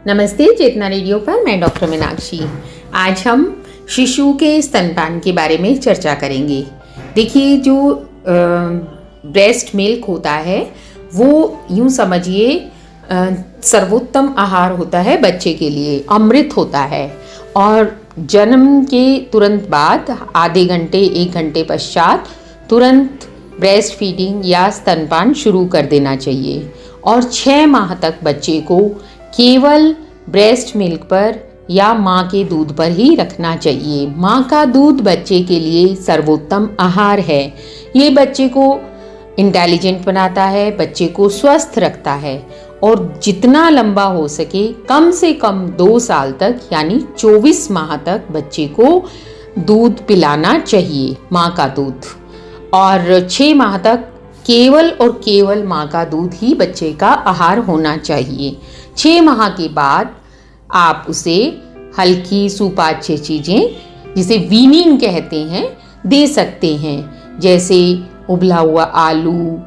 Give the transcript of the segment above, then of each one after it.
नमस्ते, चेतना रेडियो पर मैं डॉक्टर मीनाक्षी। आज हम शिशु के स्तनपान के बारे में चर्चा करेंगे। देखिए, जो ब्रेस्ट मिल्क होता है वो यूँ समझिए सर्वोत्तम आहार होता है बच्चे के लिए, अमृत होता है। और जन्म के तुरंत बाद आधे घंटे 1 घंटे पश्चात तुरंत ब्रेस्ट फीडिंग या स्तनपान शुरू कर देना चाहिए। और 6 माह तक बच्चे को केवल ब्रेस्ट मिल्क पर या माँ के दूध पर ही रखना चाहिए। माँ का दूध बच्चे के लिए सर्वोत्तम आहार है। ये बच्चे को इंटेलिजेंट बनाता है, बच्चे को स्वस्थ रखता है और जितना लंबा हो सके कम से कम 2 साल तक यानी 24 माह तक बच्चे को दूध पिलाना चाहिए, माँ का दूध। और 6 माह तक केवल और केवल माँ का दूध ही बच्चे का आहार होना चाहिए। 6 माह के बाद आप उसे हल्की सुपाच्य चीज़ें जिसे वीनिंग कहते हैं दे सकते हैं, जैसे उबला हुआ आलू,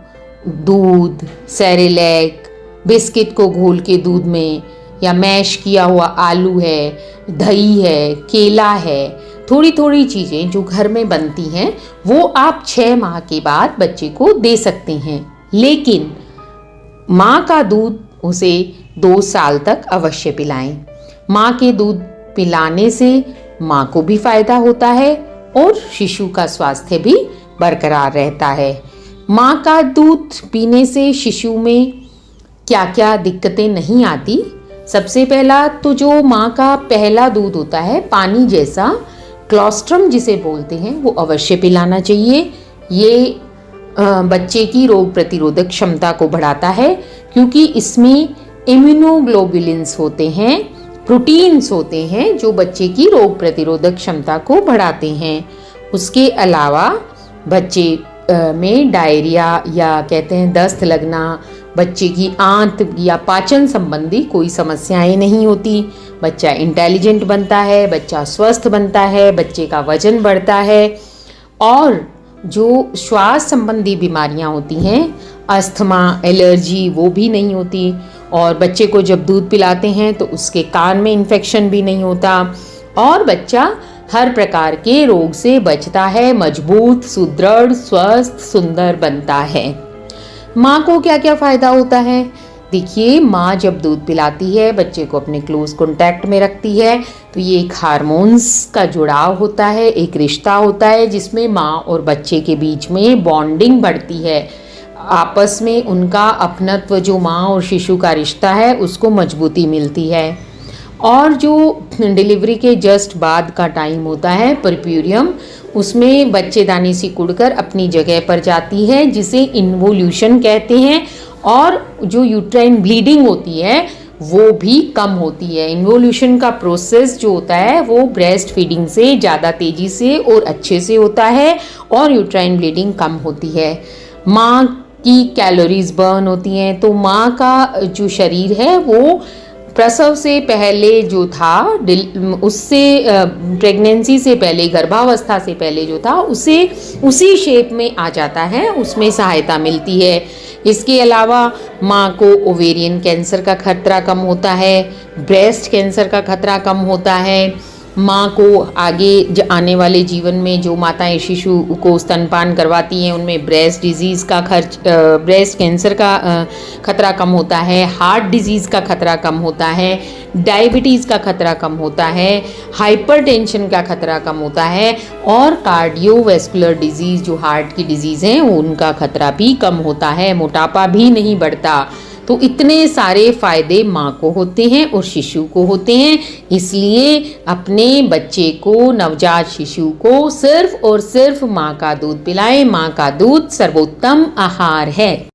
दूध, सेरेलैक, बिस्किट को घोल के दूध में, या मैश किया हुआ आलू है, दही है, केला है। थोड़ी थोड़ी चीज़ें जो घर में बनती हैं वो आप 6 माह के बाद बच्चे को दे सकते हैं। लेकिन माँ का दूध उसे 2 साल तक अवश्य पिलाएं। माँ के दूध पिलाने से माँ को भी फायदा होता है और शिशु का स्वास्थ्य भी बरकरार रहता है। माँ का दूध पीने से शिशु में क्या क्या दिक्कतें नहीं आती। सबसे पहला तो जो माँ का पहला दूध होता है, पानी जैसा, क्लोस्ट्रम जिसे बोलते हैं, वो अवश्य पिलाना चाहिए। ये बच्चे की रोग प्रतिरोधक क्षमता को बढ़ाता है, क्योंकि इसमें इम्यूनोग्लोबुलिन्स होते हैं, प्रोटीन्स होते हैं जो बच्चे की रोग प्रतिरोधक क्षमता को बढ़ाते हैं। उसके अलावा बच्चे में डायरिया या कहते हैं दस्त लगना, बच्चे की आंत या पाचन संबंधी कोई समस्याएं नहीं होती। बच्चा इंटेलिजेंट बनता है, बच्चा स्वस्थ बनता है, बच्चे का वजन बढ़ता है। और जो श्वास संबंधी बीमारियां होती हैं, अस्थमा, एलर्जी, वो भी नहीं होती। और बच्चे को जब दूध पिलाते हैं तो उसके कान में इन्फेक्शन भी नहीं होता और बच्चा हर प्रकार के रोग से बचता है, मजबूत, सुदृढ़, स्वस्थ, सुंदर बनता है। माँ को क्या क्या फ़ायदा होता है? देखिए, माँ जब दूध पिलाती है, बच्चे को अपने क्लोज कॉन्टैक्ट में रखती है, तो ये एक हार्मोन्स का जुड़ाव होता है, एक रिश्ता होता है जिसमें माँ और बच्चे के बीच में बॉन्डिंग बढ़ती है। आपस में उनका अपनत्व, जो माँ और शिशु का रिश्ता है, उसको मजबूती मिलती है। और जो डिलीवरी के जस्ट बाद का टाइम होता है, परप्यूरियम, उसमें बच्चेदानी सिकुड़कर अपनी जगह पर जाती है, जिसे इन्वोल्यूशन कहते हैं। और जो यूट्राइन ब्लीडिंग होती है वो भी कम होती है। इन्वोल्यूशन का प्रोसेस जो होता है वो ब्रेस्ट फीडिंग से ज़्यादा तेज़ी से और अच्छे से होता है और यूट्राइन ब्लीडिंग कम होती है। माँ की कैलोरीज बर्न होती हैं, तो माँ का जो शरीर है वो प्रसव से पहले जो था, उससे प्रेगनेंसी से पहले, गर्भावस्था से पहले जो था, उसे उसी शेप में आ जाता है, उसमें सहायता मिलती है। इसके अलावा माँ को ओवेरियन कैंसर का खतरा कम होता है, ब्रेस्ट कैंसर का खतरा कम होता है। माँ को आगे आने वाले जीवन में जो माताएं शिशु को स्तनपान करवाती हैं उनमें ब्रेस्ट कैंसर का खतरा कम होता है, हार्ट डिजीज़ का खतरा कम होता है, डायबिटीज़ का खतरा कम होता है, हाइपरटेंशन का खतरा कम होता है और कार्डियोवैस्कुलर डिजीज़, जो हार्ट की डिजीज़ हैं, उनका खतरा भी कम होता है। मोटापा भी नहीं बढ़ता। तो इतने सारे फ़ायदे माँ को होते हैं और शिशु को होते हैं। इसलिए अपने बच्चे को, नवजात शिशु को सिर्फ और सिर्फ माँ का दूध पिलाएं। माँ का दूध सर्वोत्तम आहार है।